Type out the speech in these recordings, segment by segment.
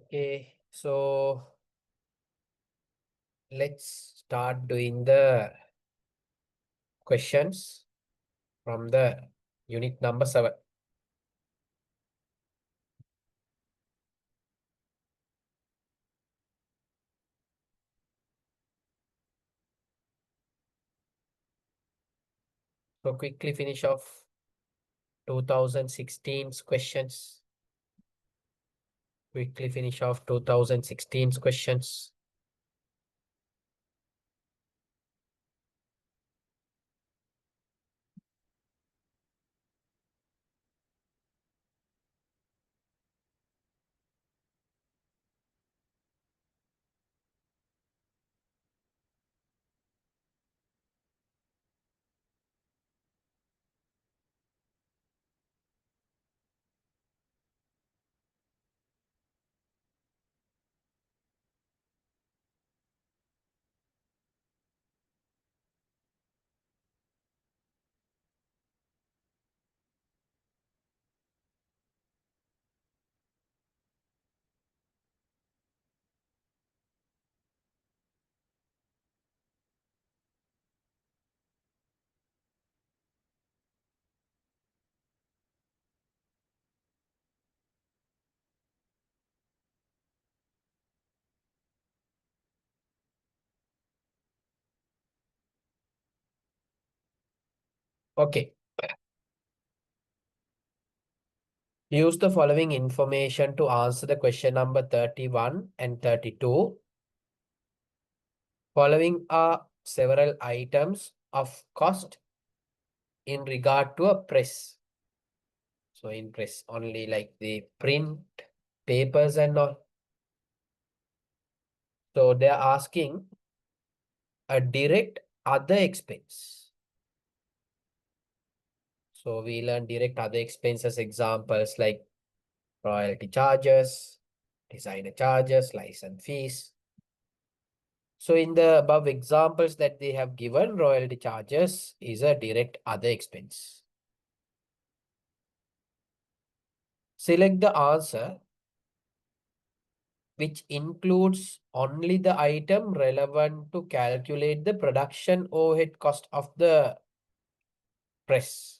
Okay, so let's start doing the questions from the unit number 7. So quickly finish off 2016's questions. Quickly finish off 2016's questions. Okay. Use the following information to answer the question number 31 and 32. Following are several items of cost in regard to a press. So in press only like the print, papers and all. So they are asking a direct other expense. So we learn direct other expenses examples like royalty charges, designer charges, license fees. So in the above examples that they have given, royalty charges is a direct other expense. Select the answer which includes only the item relevant to calculate the production overhead cost of the press.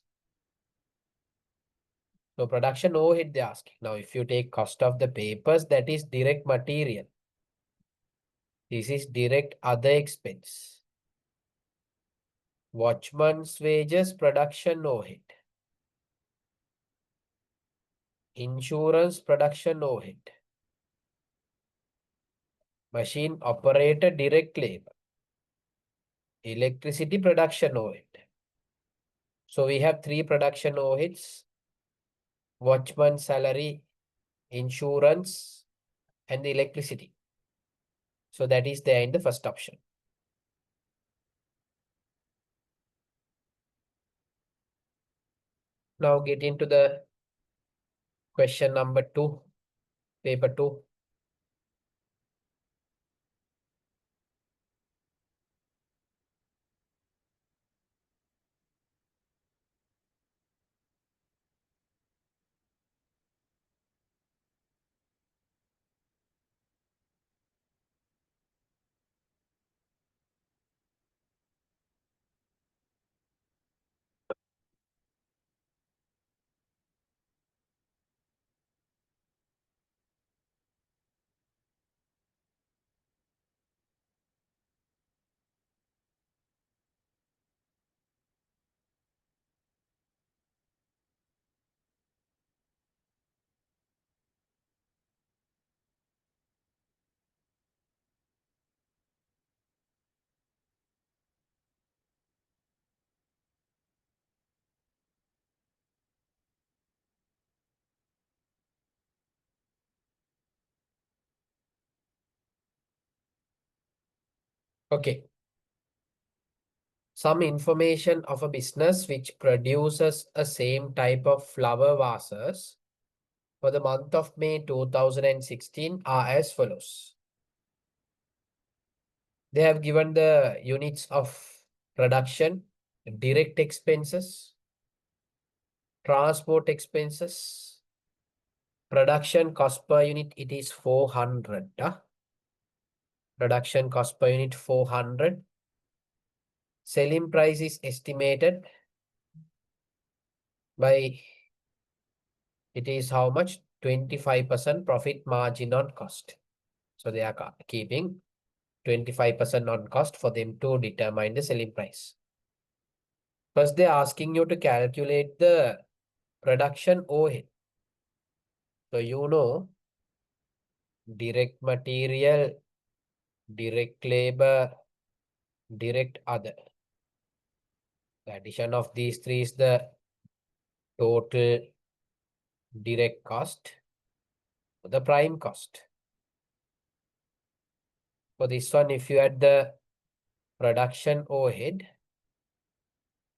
So production overhead they're asking. Now, if you take cost of the papers, that is direct material. This is direct other expense. Watchman's wages, production overhead. Insurance, production overhead. Machine operator, direct labor. Electricity, production overhead. So we have 3 production overheads. Watchman salary, insurance, and the electricity. So that is there in the first option. Now get into the question number 2, paper 2. Okay. Some information of a business which produces a same type of flower vases for the month of May 2016 are as follows. They have given the units of production, direct expenses, transport expenses, Production cost per unit, it is 400. Production cost per unit 400. Selling price is estimated by, it is how much? 25% profit margin on cost. So they are keeping 25% on cost for them to determine the selling price. First, they're asking you to calculate the production overhead. So you know, direct material, direct labor, direct other. The addition of these three is the total direct cost, the prime cost. For this one, if you add the production overhead,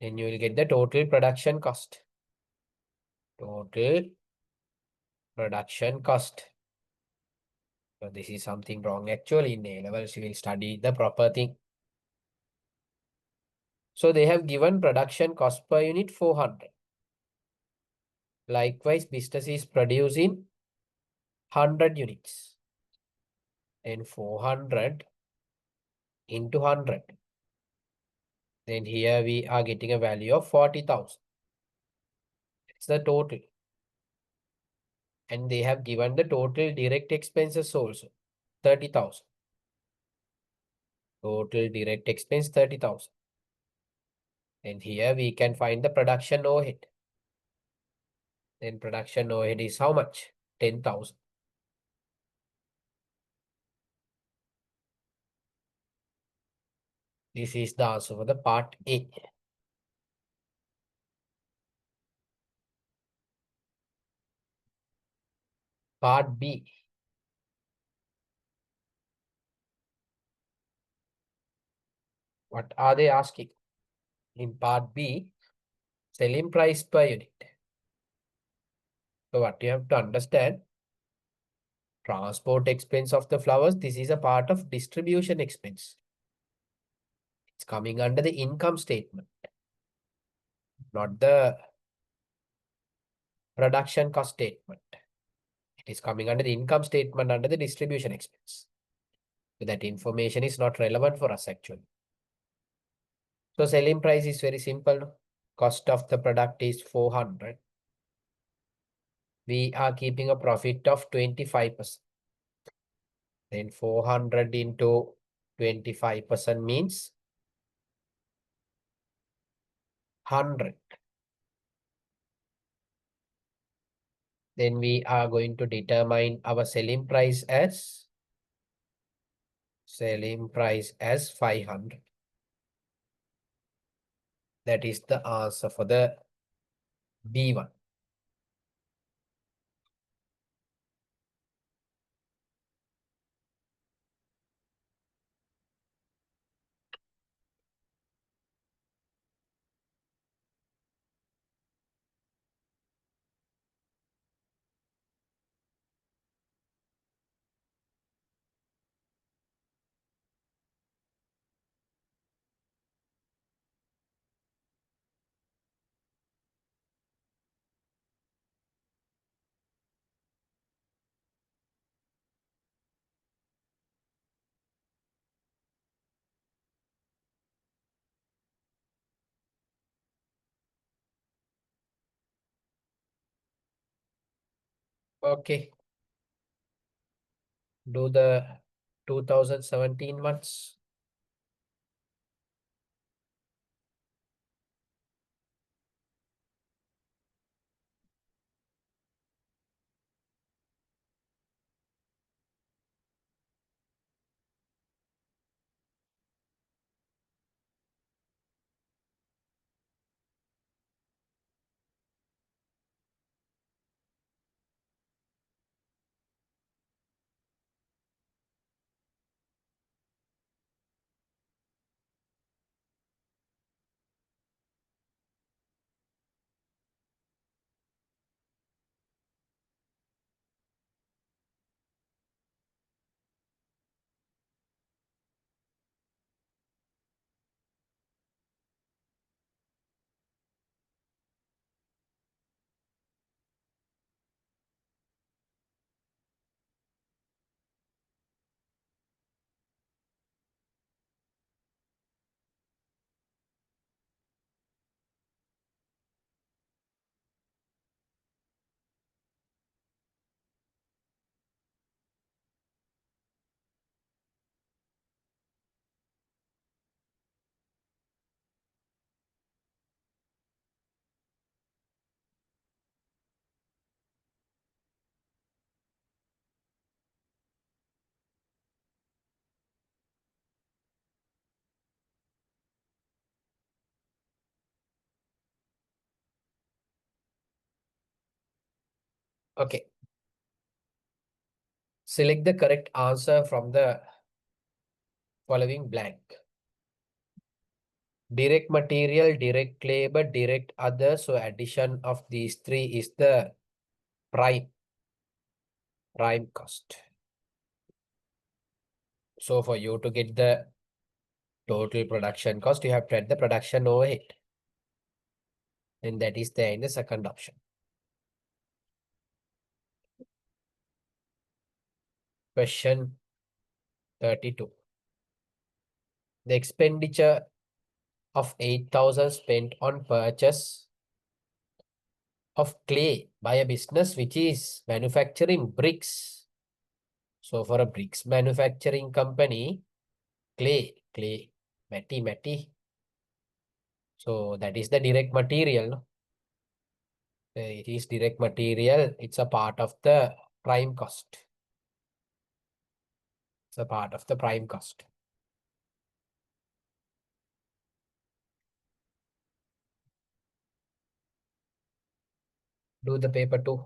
then you will get the total production cost. Total production cost. So this is something wrong. Actually, in A levels, you will study the proper thing. So they have given production cost per unit 400. Likewise, business is producing 100 units. And 400 into 100. Then here we are getting a value of 40,000. It's the total. And they have given the total direct expenses also, 30,000. Total direct expense 30,000. And here we can find the production overhead. Then production overhead is how much? 10,000. This is the answer for the part A. Part B. What are they asking? In part B, selling price per unit. So what you have to understand, transport expense of the flowers, this is a part of distribution expense. It's coming under the income statement, not the production cost statement. It is coming under the income statement under the distribution expense. So that information is not relevant for us actually. So selling price is very simple. Cost of the product is 400. We are keeping a profit of 25%. Then 400 into 25% means 100. Then we are going to determine our selling price as 500. That is the answer for the B1. Okay. Do the 2017 ones. Okay. Select the correct answer from the following blank. Direct material, direct labor, direct other. So addition of these three is the prime cost. So for you to get the total production cost, you have to add the production overhead. And that is there in the second option. Question 32. The expenditure of 8,000 spent on purchase of clay by a business which is manufacturing bricks. So for a bricks manufacturing company, clay, mati. So that is the direct material. No? It is direct material. It's a part of the prime cost. It's a part of the prime cost. Do the paper 2.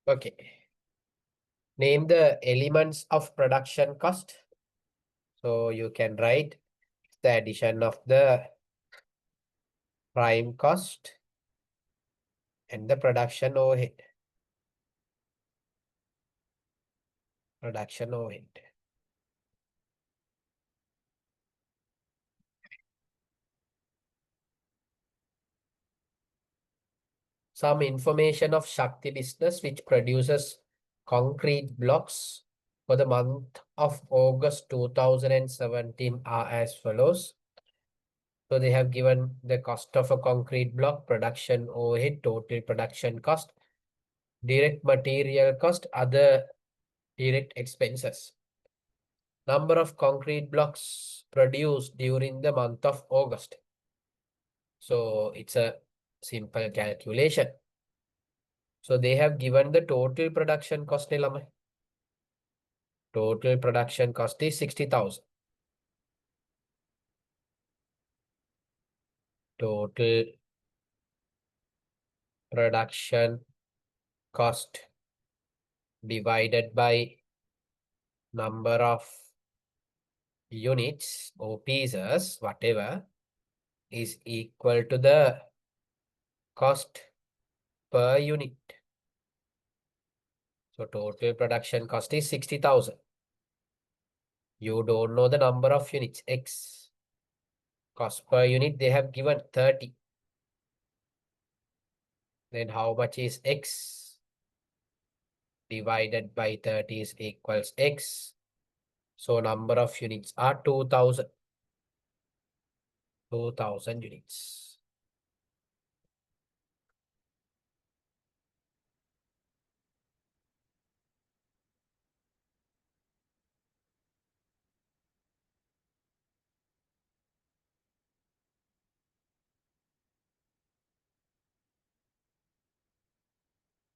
Okay. Name the elements of production cost. So you can write the addition of the prime cost and the production overhead. Production overhead. Some information of Shakti business which produces concrete blocks for the month of August 2017 are as follows. So they have given the cost of a concrete block, production overhead, total production cost, direct material cost, other direct expenses. Number of concrete blocks produced during the month of August. So it's a simple calculation. So they have given the total production cost. Total production cost is 60,000. Total production cost divided by number of units or pieces, whatever, is equal to the cost per unit. So total production cost is 60,000. You don't know the number of units, X. Cost per unit, they have given 30. Then how much is X? Divided by 30 is equals X. So number of units are 2,000. 2,000 units.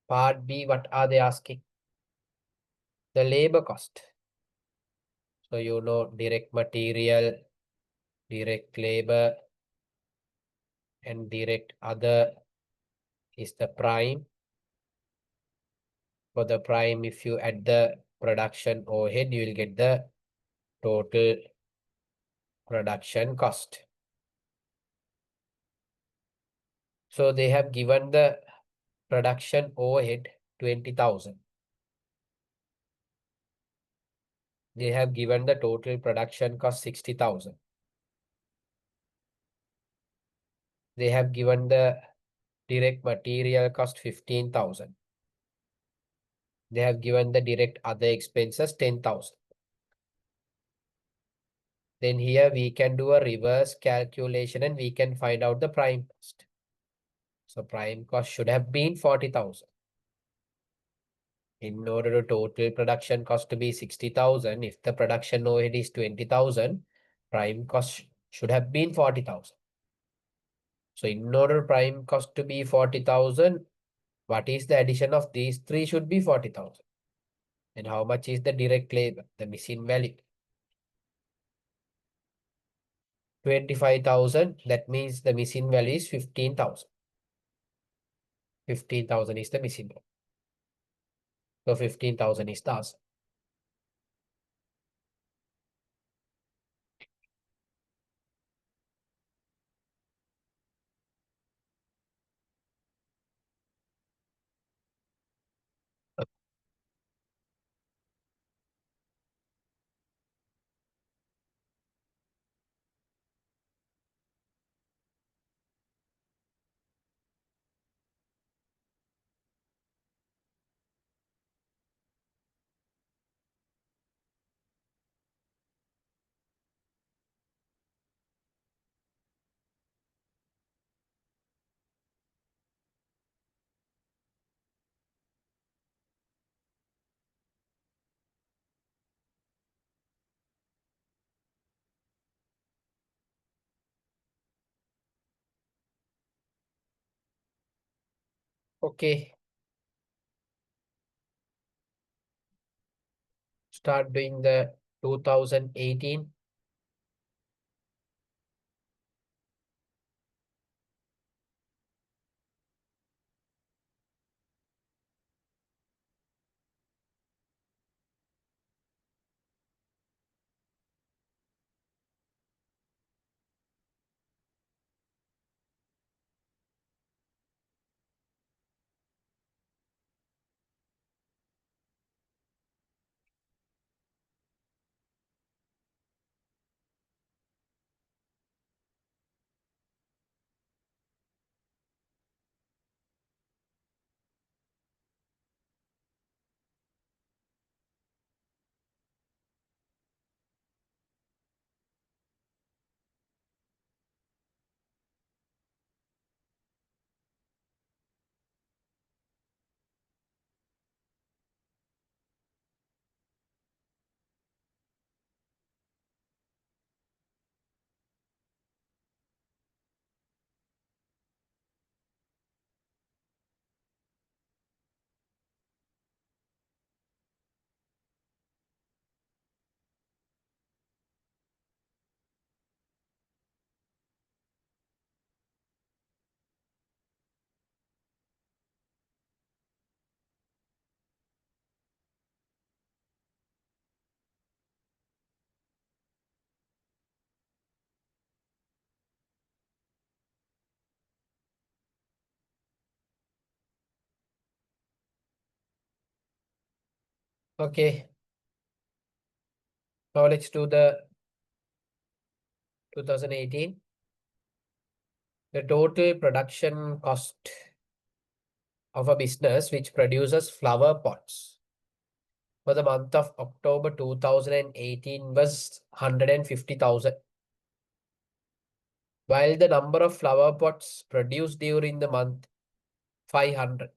Part B, what are they asking? The labor cost. So you know direct material, direct labor, and direct other is the prime. For the prime, if you add the production overhead, you will get the total production cost. So they have given the production overhead 20,000. They have given the total production cost 60,000. They have given the direct material cost 15,000. They have given the direct other expenses 10,000. Then here we can do a reverse calculation and we can find out the prime cost. So prime cost should have been 40,000. In order to total production cost to be 60,000, if the production overhead is 20,000, prime cost should have been 40,000. So in order prime cost to be 40,000, what is the addition of these three should be 40,000. And how much is the direct labor, the missing value? 25,000, that means the missing value is 15,000. 15,000 is the missing value. So 15,000 is the answer. Okay. Start doing the 2018. Okay. Now let's do the 2018. The total production cost of a business which produces flower pots for the month of October 2018 was 150,000. While the number of flower pots produced during the month 500.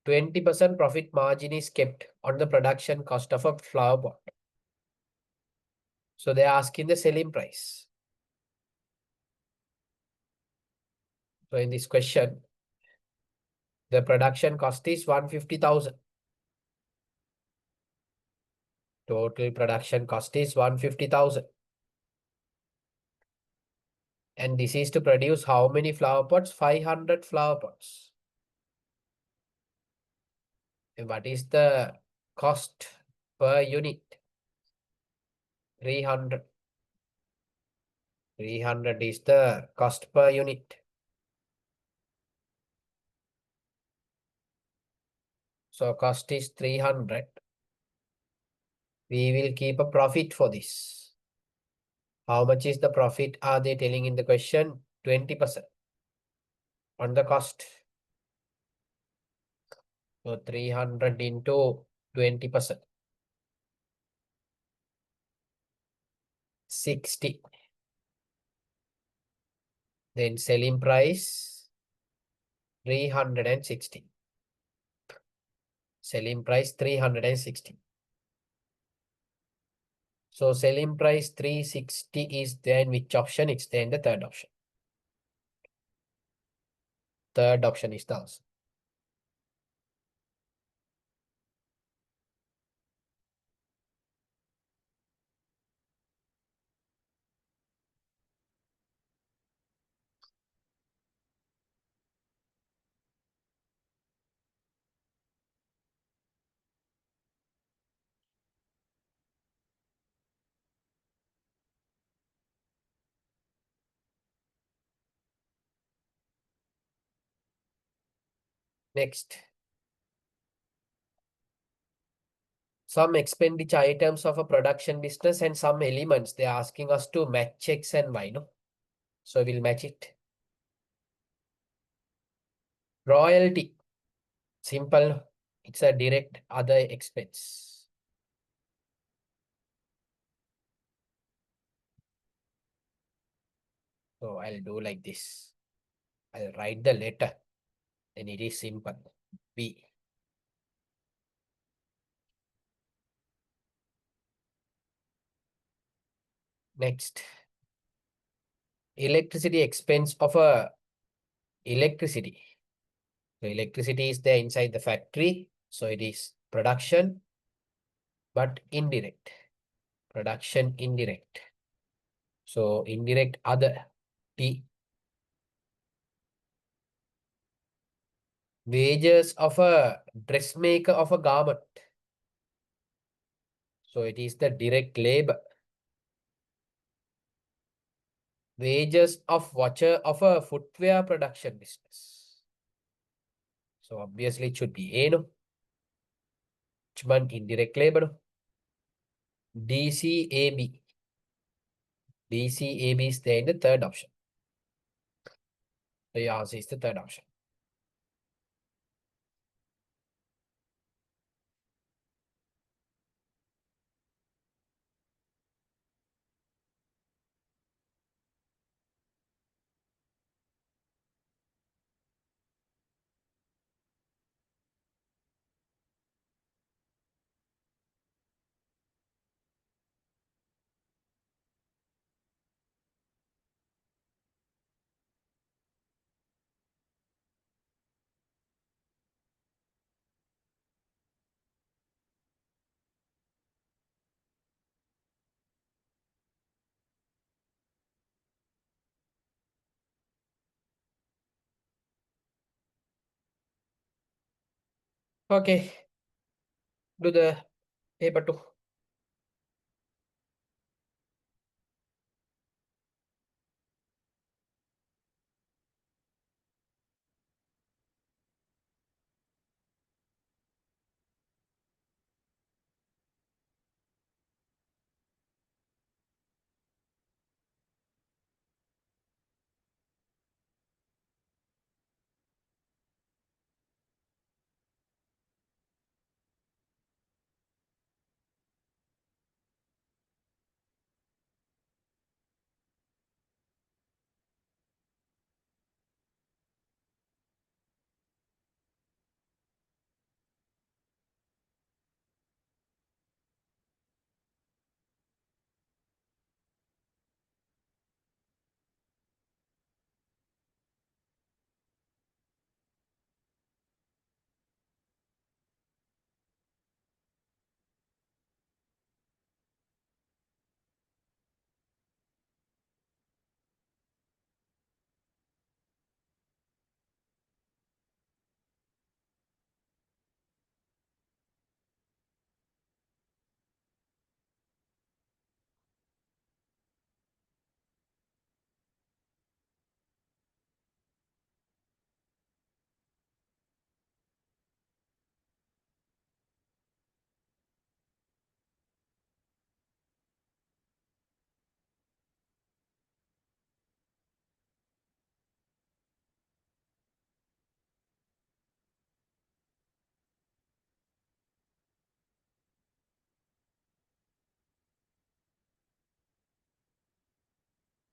20% profit margin is kept on the production cost of a flower pot. So they're asking the selling price. So in this question, The production cost is 150,000. Total production cost is 150,000. And this is to produce how many flower pots? 500 flower pots. And what is the cost per unit? 300. 300 is the cost per unit. So cost is 300. We will keep a profit for this. How much is the profit are they telling in the question? 20% on the cost. So 300 into 20%. 60. Then selling price 360. Selling price 360. So selling price 360 is there in which option? It's there in the third option. Third option is the answer. Next. Some expenditure items of a production business and some elements. They're asking us to match X and Y, no? So we'll match it. Royalty. Simple. It's a direct other expense. So I'll do like this. I'll write the letter. Then it is simple. B. Next. Electricity expense of a electricity. So electricity is there inside the factory. So it is production, but indirect. Production indirect. So indirect other. T. Wages of a dressmaker of a garment. So it is the direct labor. Wages of watcher of a footwear production business. So obviously it should be A, no? Which one? Indirect labor, no? DCAB. DCAB is there in the third option. So your answer is the third option. Okay. Do the paper 2.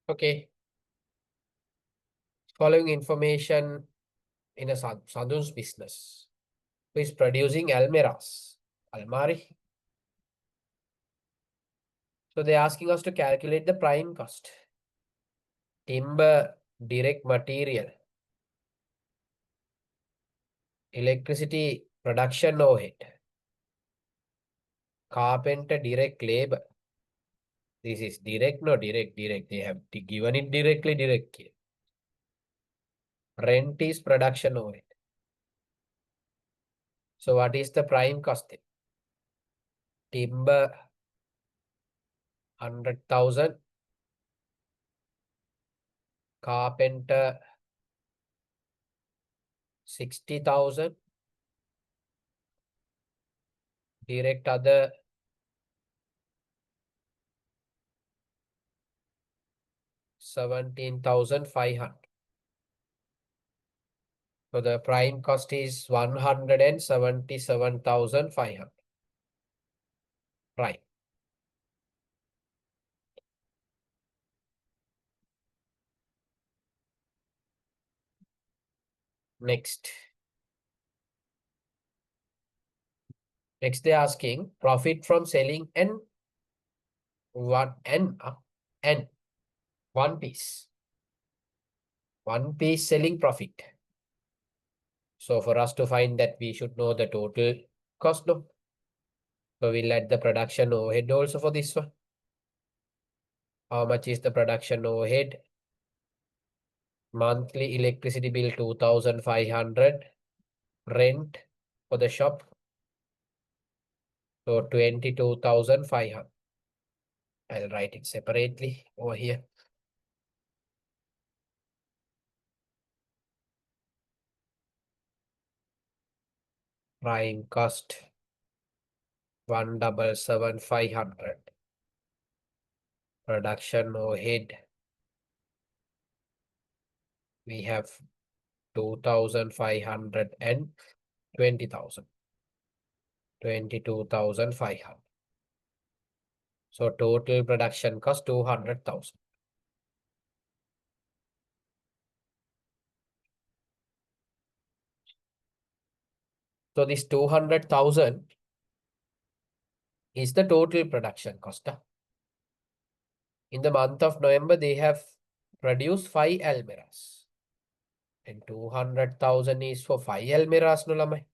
Okay. Following information in a Sadhun's business, who is producing almiras, almari. So they're asking us to calculate the prime cost. Timber, direct material, electricity, production overhead, carpenter, direct labor. This is direct, no direct. They have given it directly, direct here. Rent is production overhead. So what is the prime cost then? Timber, 100,000. Carpenter, 60,000. Direct other, 17,500. So the prime cost is 177,500. Prime. Next. Next, they're asking profit from selling N one piece. One piece selling profit. So for us to find that, we should know the total cost, no? So we'll add the production overhead also for this one. How much is the production overhead? Monthly electricity bill 2,500. Rent for the shop. So 22,500. I'll write it separately over here. Prime cost 177,500. Production overhead, we have 2,500 and 20,000. 22,500. So total production cost 200,000. So this 200,000 is the total production cost. In the month of November, they have produced 5 almiras. And 200,000 is for 5 almiras, no lamai.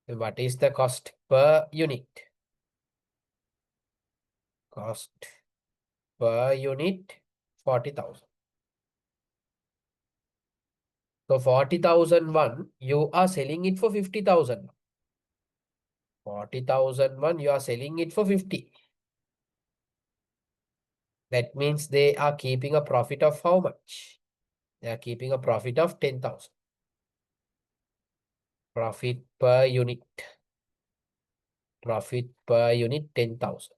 Then what is the cost per unit? Cost per unit 40,000. So 40,001, you are selling it for 50,000. 40,001, you are selling it for 50. That means they are keeping a profit of how much? They are keeping a profit of 10,000. Profit per unit. Profit per unit 10,000.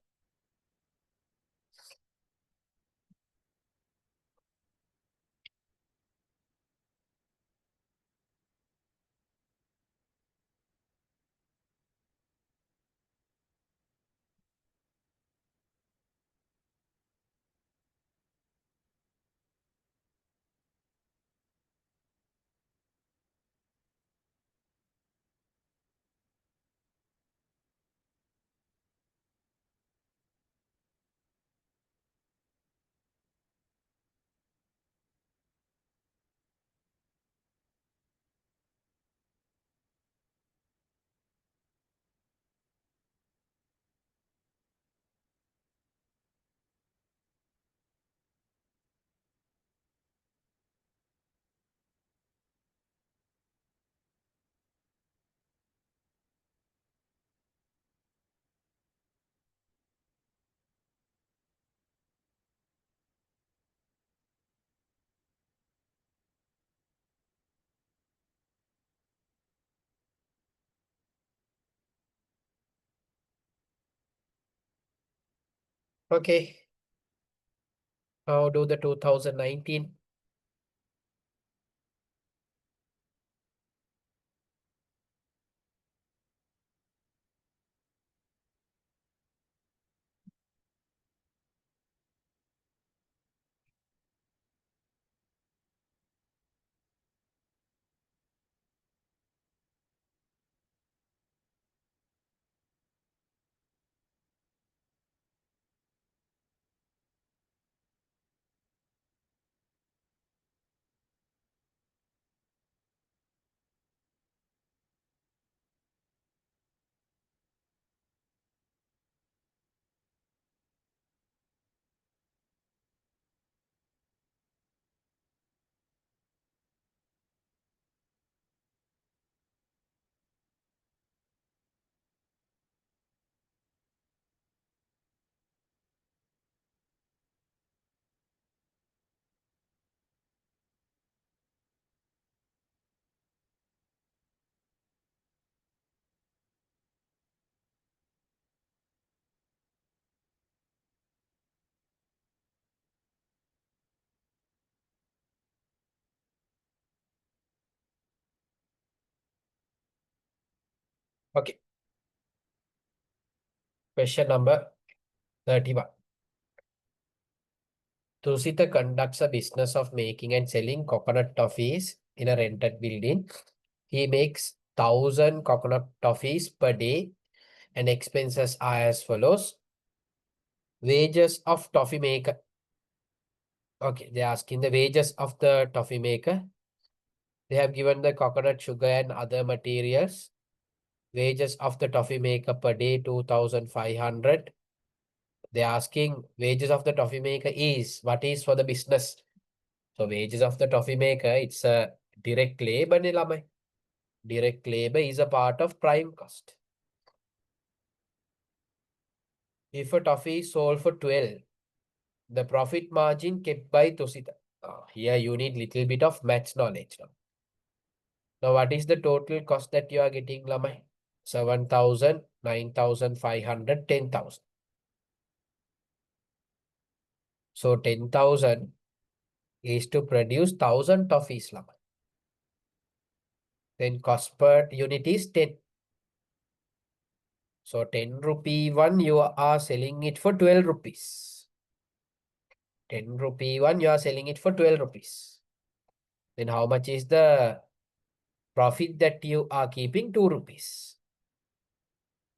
Okay. How do the 2019? Okay. Question number 31. Tusita conducts a business of making and selling coconut toffees in a rented building. He makes 1,000 coconut toffees per day and expenses are as follows. Wages of toffee maker. Okay, they're asking the wages of the toffee maker. They have given the coconut sugar and other materials. Wages of the toffee maker per day 2,500. They're asking wages of the toffee maker is what is for the business. So wages of the toffee maker, it's a direct labor ni lamai. Direct labor is a part of prime cost. If a toffee is sold for 12, the profit margin kept by Tusita. Here you need little bit of maths knowledge now. Now what is the total cost that you are getting, lamai? 7,000, 9,500, 10,000. So 10,000 is to produce 1,000 toffees, lamai. Then cost per unit is 10. So 10 rupee one, you are selling it for 12 rupees. 10 rupee one, you are selling it for 12 rupees. Then how much is the profit that you are keeping? 2 rupees.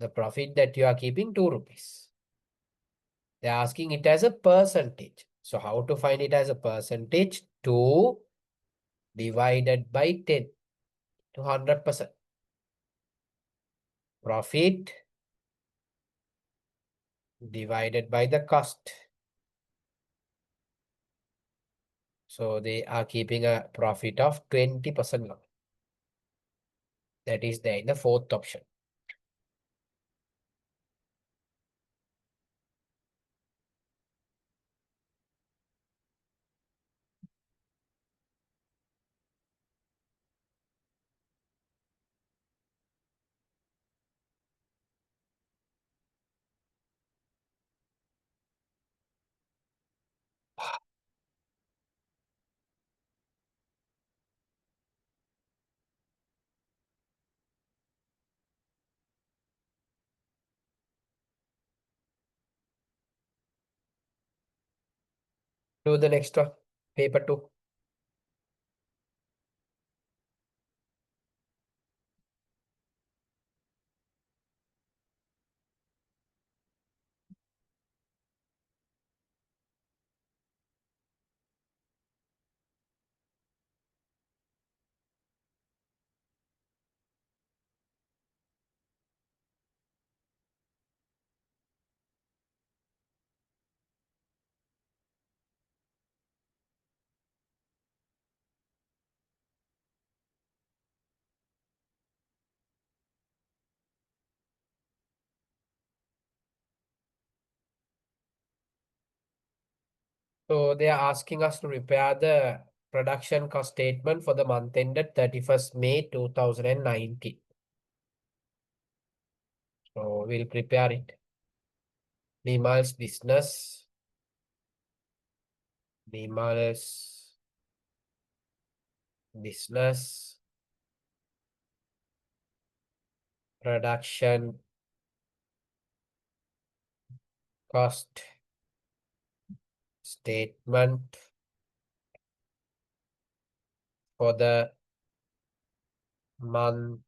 The profit that you are keeping 2 rupees. They're asking it as a percentage. So how to find it as a percentage? 2 divided by 10 to 100%. Profit divided by the cost. So they are keeping a profit of 20%. That is there in the fourth option. Do the next one. Paper 2. So they are asking us to prepare the production cost statement for the month ended 31st May 2019. So we'll prepare it. Nimal's business. Nimal's business. Production cost statement for the month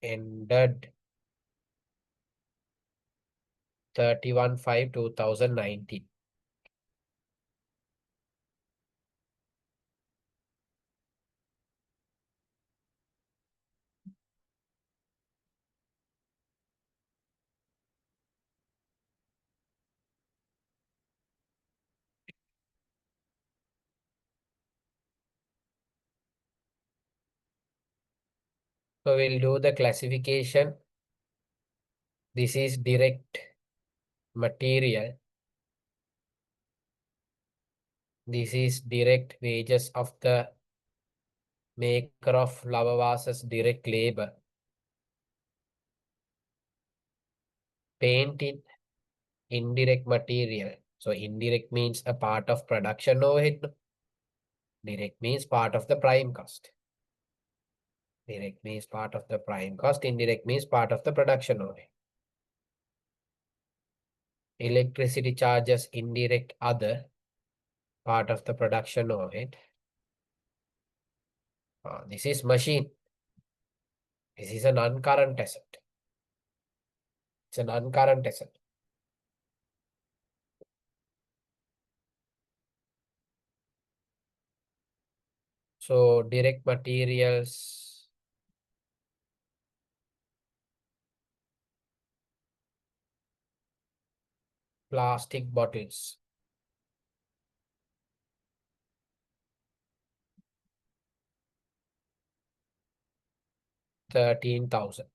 ended 31/5/2019. So we'll do the classification. This is direct material. This is direct wages of the maker of flower vases, direct labor. Paint in indirect material. So indirect means a part of production overhead. Direct means part of the prime cost. Direct means part of the prime cost. Indirect means part of the production overhead. Electricity charges, indirect other, part of the production overhead. This is machine. This is an non-current asset. It's a non-current asset. So direct materials, plastic bottles, 13,000.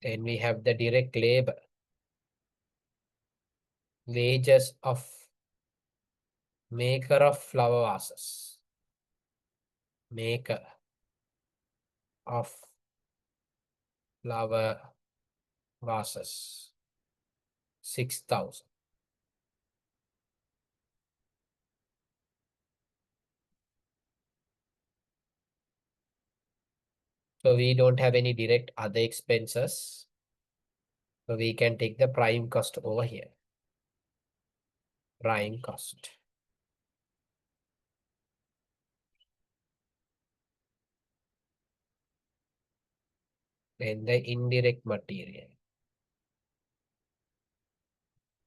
Then we have the direct labor, wages of maker of flower vases, maker of flower vases, 6,000. So we don't have any direct other expenses. So we can take the prime cost over here. Prime cost. Then the indirect material.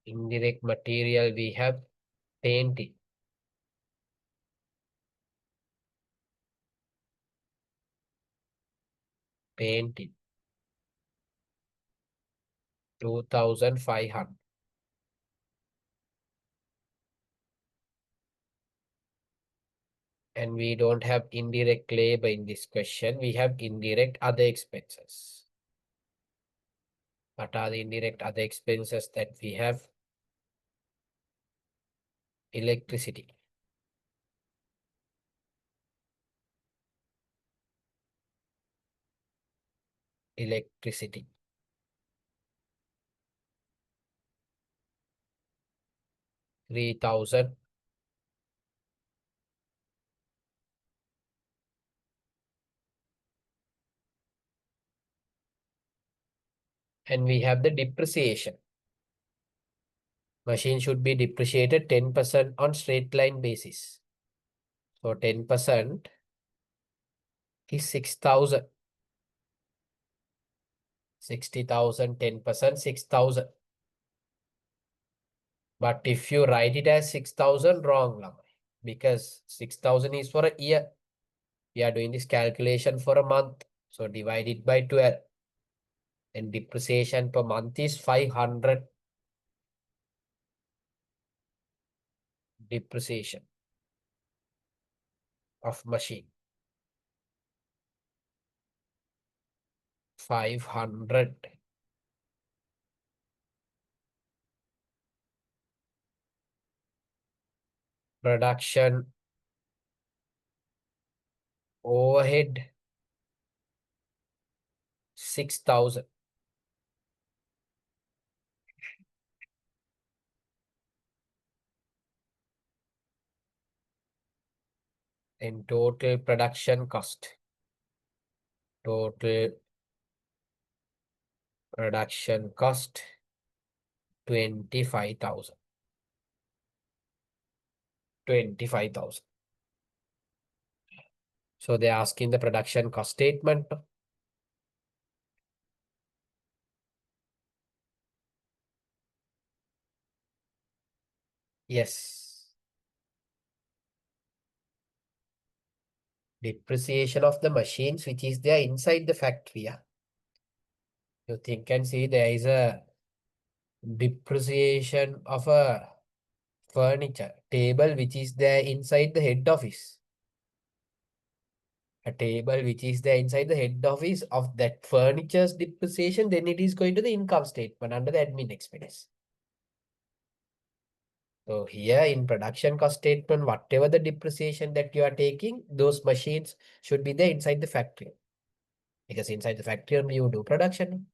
Indirect material, we have painting. Painting. 2,500. And we don't have indirect labor in this question. We have indirect other expenses. What are the indirect other expenses that we have? Electricity. Electricity. 3,000. And we have the depreciation. Machine should be depreciated 10% on straight line basis. So 10% is 6,000. 60,000, 10%, 6,000. But if you write it as 6,000, wrong, because 6,000 is for a year. We are doing this calculation for a month. So divide it by 12. And depreciation per month is 500. Depreciation of machine. 500. Production overhead 6,000. In total production cost. Total production cost 25,000. 25,000. So they're asking the production cost statement. Yes. Depreciation of the machines which is there inside the factory. Yeah? You think and see there is a depreciation of a furniture table which is there inside the head office. A table which is there inside the head office of that furniture's depreciation, then it is going to the income statement under the admin expense. So here in production cost statement, whatever the depreciation that you are taking, those machines should be there inside the factory. Because inside the factory only you do production.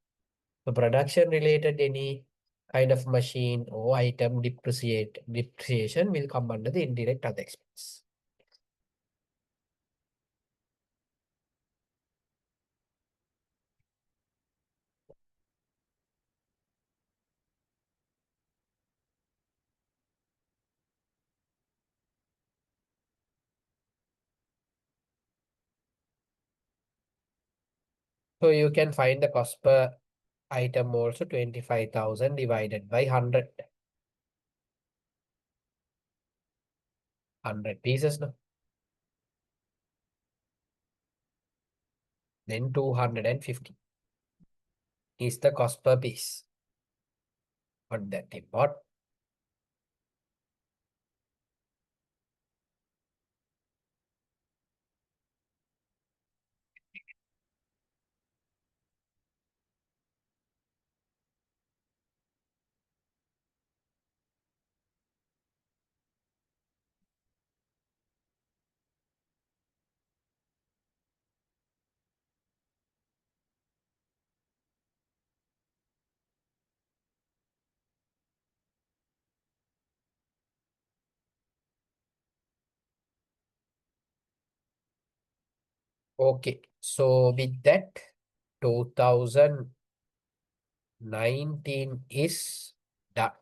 So production related any kind of machine or item depreciation will come under the indirect other expense. So you can find the cost per item also 25,000 divided by 100. 100 pieces, no? Then 250 is the cost per piece. Not that important. Okay, so with that, 2019 is done.